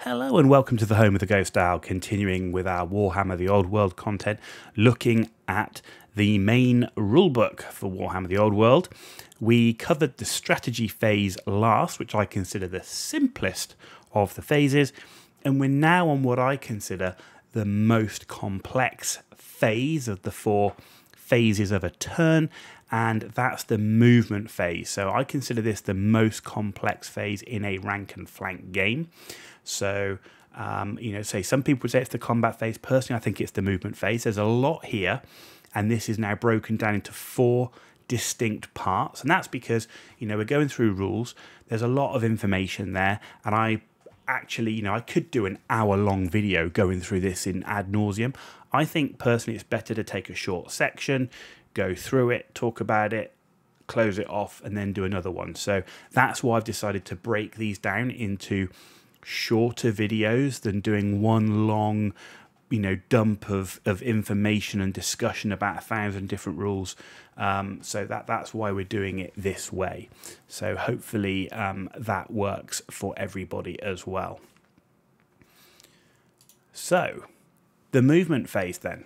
Hello and welcome to the home of the Ghost Owl, continuing with our Warhammer The Old World content, looking at the main rulebook for Warhammer The Old World. We covered the strategy phase last, which I consider the simplest of the phases, and we're now on what I consider the most complex phase of the four phases of a turn, and that's the movement phase. So I consider this the most complex phase in a rank and flank game. So, say some people would say it's the combat phase. Personally, I think it's the movement phase. There's a lot here, and this is now broken down into four distinct parts. And that's because, we're going through rules. There's a lot of information there, and I actually, I could do an hour-long video going through this in ad nauseum. I think, personally, it's better to take a short section, go through it, talk about it, close it off, and then do another one. So that's why I've decided to break these down into shorter videos than doing one long dump of information and discussion about 1,000 different rules. So that's why we're doing it this way. So hopefully that works for everybody as well. So the movement phase then,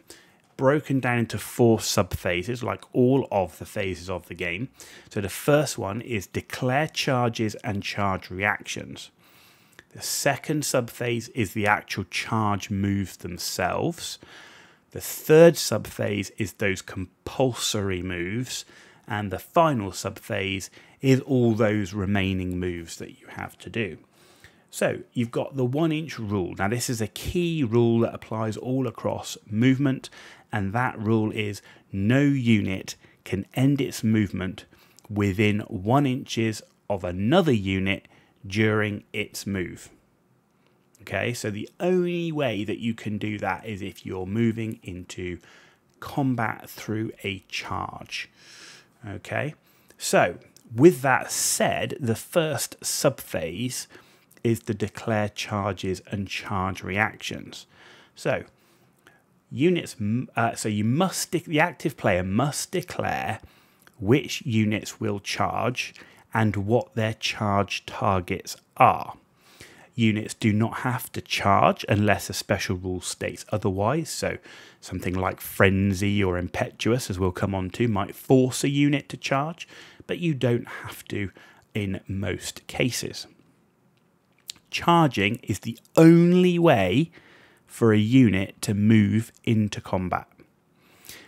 broken down into four sub-phases, like all of the phases of the game. So the first one is declare charges and charge reactions. The second subphase is the actual charge moves themselves. The third subphase is those compulsory moves. And the final subphase is all those remaining moves that you have to do. So you've got the 1-inch rule. Now this is a key rule that applies all across movement. And that rule is no unit can end its movement within 1 inches of another unit during its move. Okay, so the only way that you can do that is if you're moving into combat through a charge. Okay, so with that said, the first subphase is the declare charges and charge reactions. So units, the active player must declare which units will charge and what their charge targets are. Units do not have to charge unless a special rule states otherwise. So something like Frenzy or Impetuous, as we'll come on to, might force a unit to charge, but you don't have to in most cases. Charging is the only way for a unit to move into combat.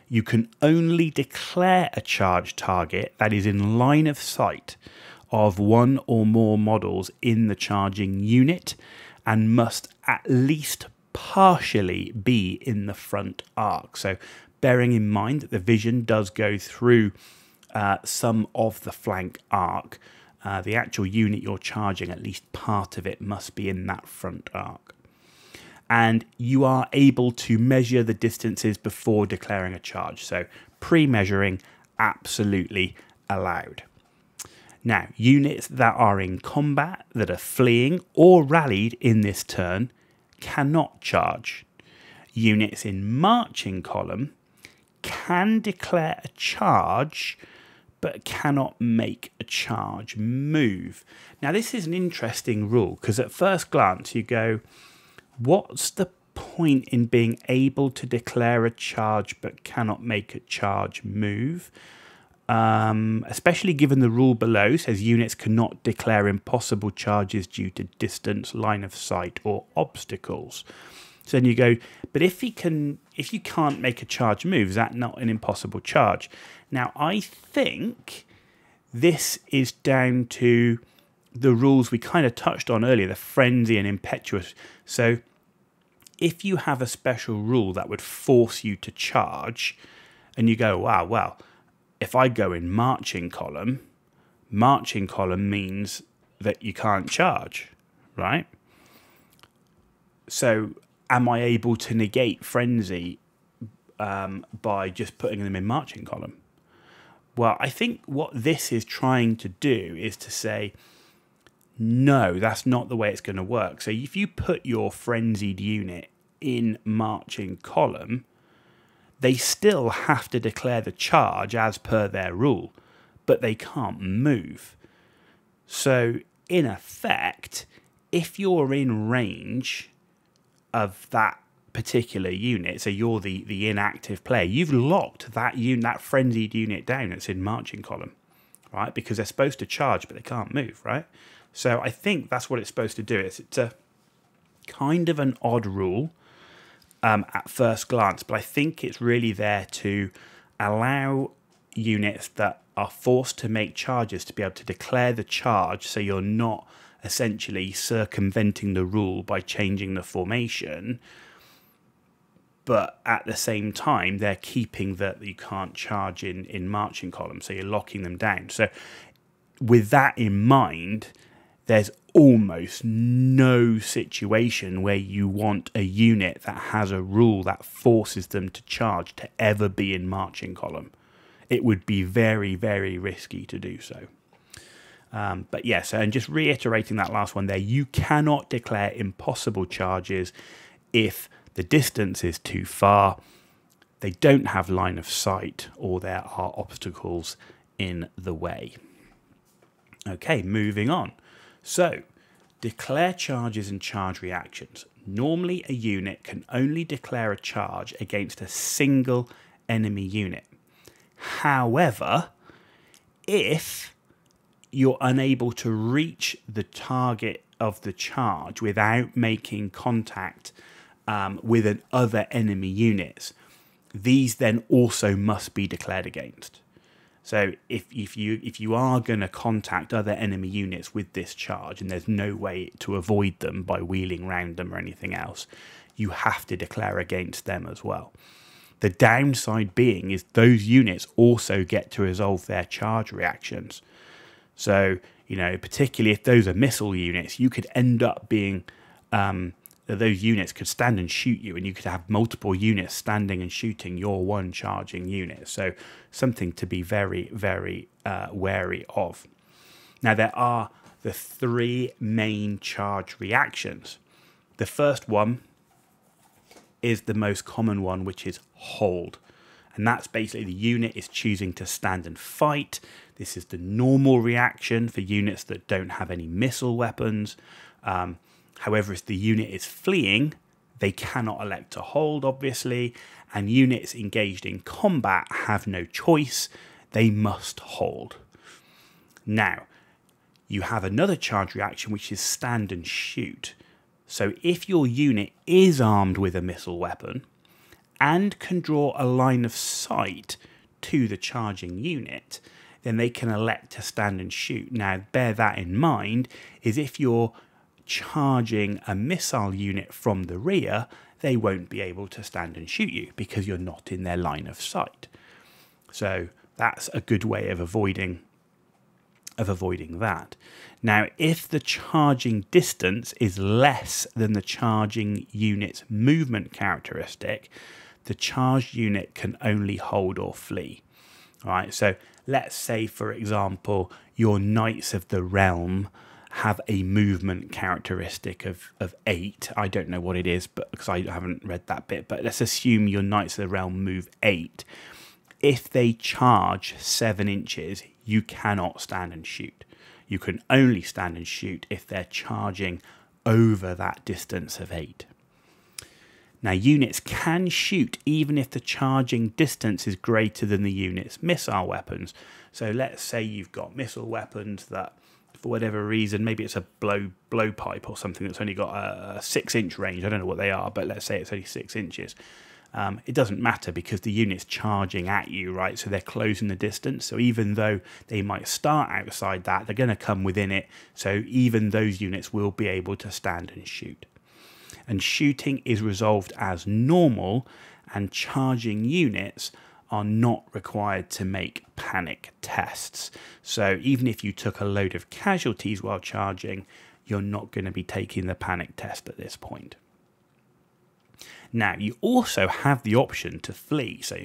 You can only declare a charge target that is in line of sight of one or more models in the charging unit and must at least partially be in the front arc. So bearing in mind that the vision does go through some of the flank arc, the actual unit you're charging, at least part of it must be in that front arc. And you are able to measure the distances before declaring a charge. So pre-measuring, absolutely allowed. Now, units that are in combat, that are fleeing or rallied in this turn, cannot charge. Units in marching column can declare a charge, but cannot make a charge move. Now, this is an interesting rule, because at first glance you go, what's the point in being able to declare a charge but cannot make a charge move? Especially given the rule below says units cannot declare impossible charges due to distance, line of sight, or obstacles. So then you go, but if you can't make a charge move, is that not an impossible charge? Now, I think this is down to the rules we kind of touched on earlier, the Frenzy and Impetuous. So if you have a special rule that would force you to charge, and you go, wow, well, if I go in marching column means that you can't charge, right? So am I able to negate Frenzy by just putting them in marching column? Well, I think what this is trying to do is to say, no, that's not the way it's going to work. So if you put your frenzied unit in marching column, they still have to declare the charge as per their rule, but they can't move. So in effect, if you're in range of that particular unit, so you're the inactive player, you've locked that that frenzied unit down that's in marching column, right? Because they're supposed to charge, but they can't move, right? So I think that's what it's supposed to do. It's a kind of an odd rule at first glance, but I think it's really there to allow units that are forced to make charges to be able to declare the charge, so you're not essentially circumventing the rule by changing the formation, but at the same time they're keeping that you can't charge in marching column, so you're locking them down. So with that in mind, there's almost no situation where you want a unit that has a rule that forces them to charge to ever be in marching column. It would be very, very risky to do so. But yes, and just reiterating that last one there, you cannot declare impossible charges if the distance is too far, they don't have line of sight, or there are obstacles in the way. Okay, moving on. So, declare charges and charge reactions. Normally, a unit can only declare a charge against a single enemy unit. However, if you're unable to reach the target of the charge without making contact with other enemy units, these then also must be declared against. So if you are going to contact other enemy units with this charge, and there's no way to avoid them by wheeling round them or anything else, you have to declare against them as well. The downside being is those units also get to resolve their charge reactions. So, you know, particularly if those are missile units, you could end up being, those units could stand and shoot you, and you could have multiple units standing and shooting your one charging unit. So something to be very, very wary of. Now, there are the three main charge reactions. The first one is the most common one, which is hold. And that's basically the unit is choosing to stand and fight. This is the normal reaction for units that don't have any missile weapons. However, if the unit is fleeing, they cannot elect to hold, obviously. And units engaged in combat have no choice. They must hold. Now, you have another charge reaction, which is stand and shoot. So if your unit is armed with a missile weapon and can draw a line of sight to the charging unit, then they can elect to stand and shoot. Now, bear that in mind, is if you're charging a missile unit from the rear, they won't be able to stand and shoot you because you're not in their line of sight. So that's a good way of avoiding that. Now, if the charging distance is less than the charging unit's movement characteristic, the charged unit can only hold or flee. All right, so let's say, for example, your Knights of the Realm have a movement characteristic of 8. I don't know what it is, but because I haven't read that bit, but let's assume your Knights of the Realm move 8. If they charge 7 inches, you cannot stand and shoot. You can only stand and shoot if they're charging over that distance of 8. Now, units can shoot even if the charging distance is greater than the unit's missile weapons. So let's say you've got missile weapons that, for whatever reason, maybe it's a blowpipe or something that's only got a 6-inch range. I don't know what they are, but let's say it's only 6 inches. It doesn't matter because the unit's charging at you, right? So they're closing the distance. So even though they might start outside that, they're going to come within it. So even those units will be able to stand and shoot. And shooting is resolved as normal, and charging units are not required to make panic tests. So even if you took a load of casualties while charging, you're not going to be taking the panic test at this point. Now, you also have the option to flee. So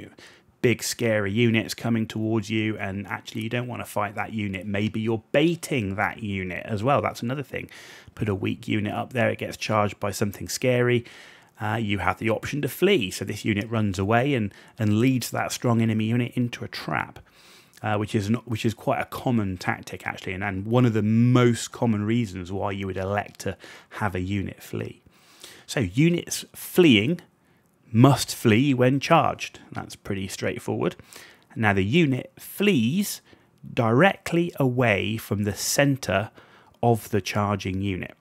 big scary units coming towards you, and actually you don't want to fight that unit. Maybe you're baiting that unit as well. That's another thing. Put a weak unit up there, it gets charged by something scary. You have the option to flee. So this unit runs away and leads that strong enemy unit into a trap. which is quite a common tactic actually, and one of the most common reasons why you would elect to have a unit flee. So units fleeing must flee when charged. That's pretty straightforward. Now the unit flees directly away from the center of the charging unit.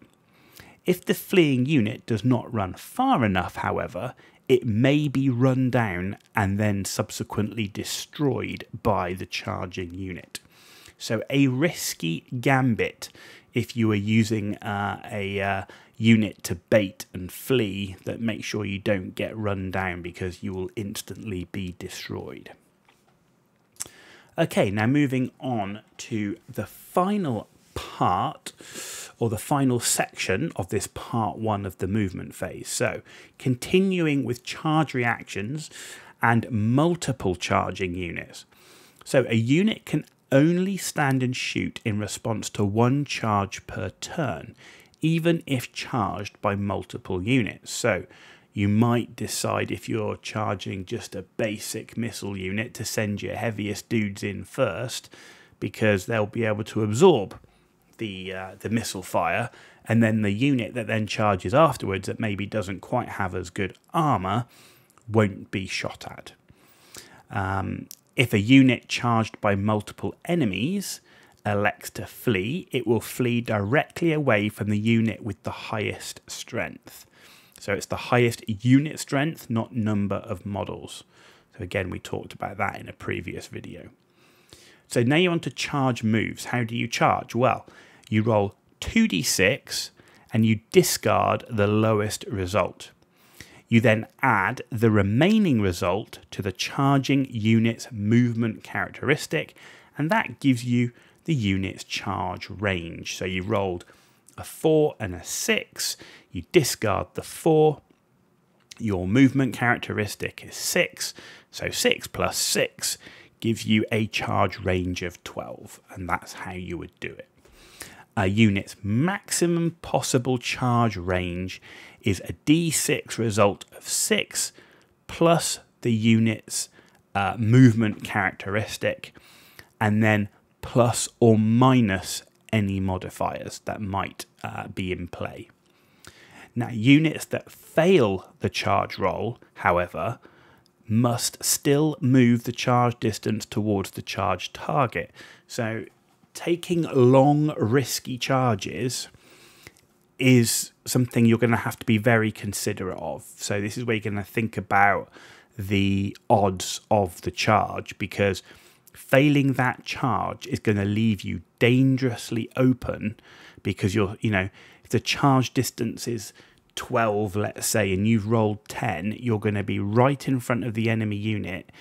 If the fleeing unit does not run far enough, however, it may be run down and then subsequently destroyed by the charging unit. So a risky gambit if you are using a unit to bait and flee, that make sure you don't get run down because you will instantly be destroyed. Okay, now moving on to the final part, or the final section of this part 1 of the movement phase. So continuing with charge reactions and multiple charging units. So a unit can only stand and shoot in response to 1 charge per turn, even if charged by multiple units. So you might decide, if you're charging just a basic missile unit, to send your heaviest dudes in first, because they'll be able to absorb the missile fire, and then the unit that then charges afterwards, that maybe doesn't quite have as good armor, won't be shot at. If a unit charged by multiple enemies elects to flee, it will flee directly away from the unit with the highest strength. So it's the highest unit strength, not number of models. So again, we talked about that in a previous video. So now you're on to charge moves. How do you charge? Well, you roll 2d6 and you discard the lowest result. You then add the remaining result to the charging unit's movement characteristic, and that gives you the unit's charge range. So you rolled a 4 and a 6, you discard the 4, your movement characteristic is 6, so 6 plus 6 gives you a charge range of 12, and that's how you would do it. A unit's maximum possible charge range is a d6 result of 6 plus the unit's movement characteristic, and then plus or minus any modifiers that might be in play. Now, units that fail the charge roll, however, must still move the charge distance towards the charge target. So taking long, risky charges is something you're going to have to be very considerate of. So this is where you're going to think about the odds of the charge, because failing that charge is going to leave you dangerously open, because if the charge distance is 12, let's say, and you've rolled 10, you're going to be right in front of the enemy unit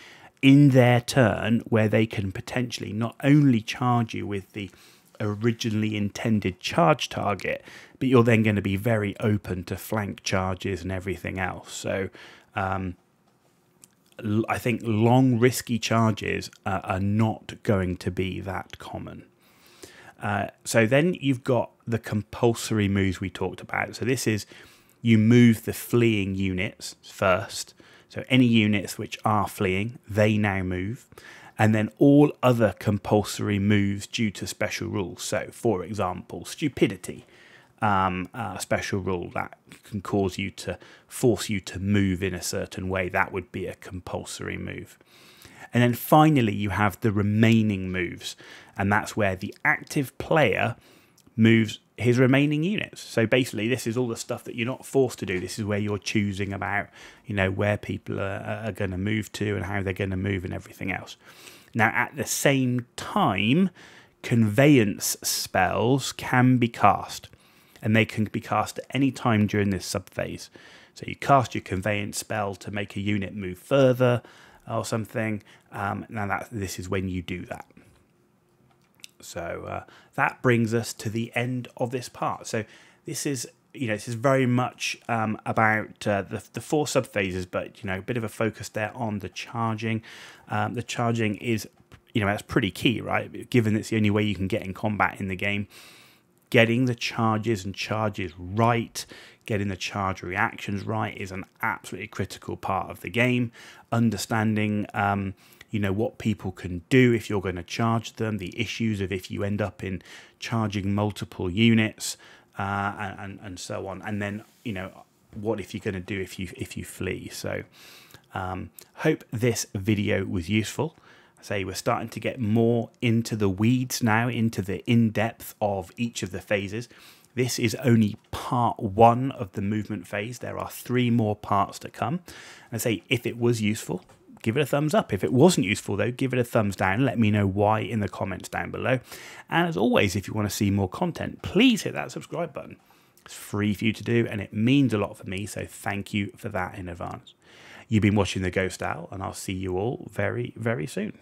in their turn, where they can potentially not only charge you with the originally intended charge target, but you're then going to be very open to flank charges and everything else. So I think long, risky charges are not going to be that common. So then you've got the compulsory moves we talked about. So this is, you move the fleeing units first. So any units which are fleeing, they now move. And then all other compulsory moves due to special rules. So, for example, stupidity, a special rule that can force you to move in a certain way. That would be a compulsory move. And then finally, you have the remaining moves. And that's where the active player moves his remaining units. So basically, this is all the stuff that you're not forced to do. This is where you're choosing about, where people are going to move to and how they're going to move and everything else. Now, at the same time, conveyance spells can be cast, and they can be cast at any time during this subphase. So you cast your conveyance spell to make a unit move further or something. Now this is when you do that. So that brings us to the end of this part. So this is, this is very much about the 4 subphases, but a bit of a focus there on the charging. The charging is, that's pretty key, right? Given it's the only way you can get in combat in the game. Getting the charges and charges right, getting the charge reactions right is an absolutely critical part of the game. Understanding you know, what people can do if you're going to charge them, the issues of if you end up in charging multiple units, and so on. And then, you know, what if you're going to do if you flee. So hope this video was useful. Say we're starting to get more into the weeds now, into the in-depth of each of the phases. This is only part 1 of the movement phase. There are 3 more parts to come. And say if it was useful, give it a thumbs up. If it wasn't useful though, give it a thumbs down. Let me know why in the comments down below. And as always, if you want to see more content, please hit that subscribe button. It's free for you to do, and it means a lot for me, so thank you for that in advance. You've been watching The Ghost Owl, and I'll see you all very, very soon.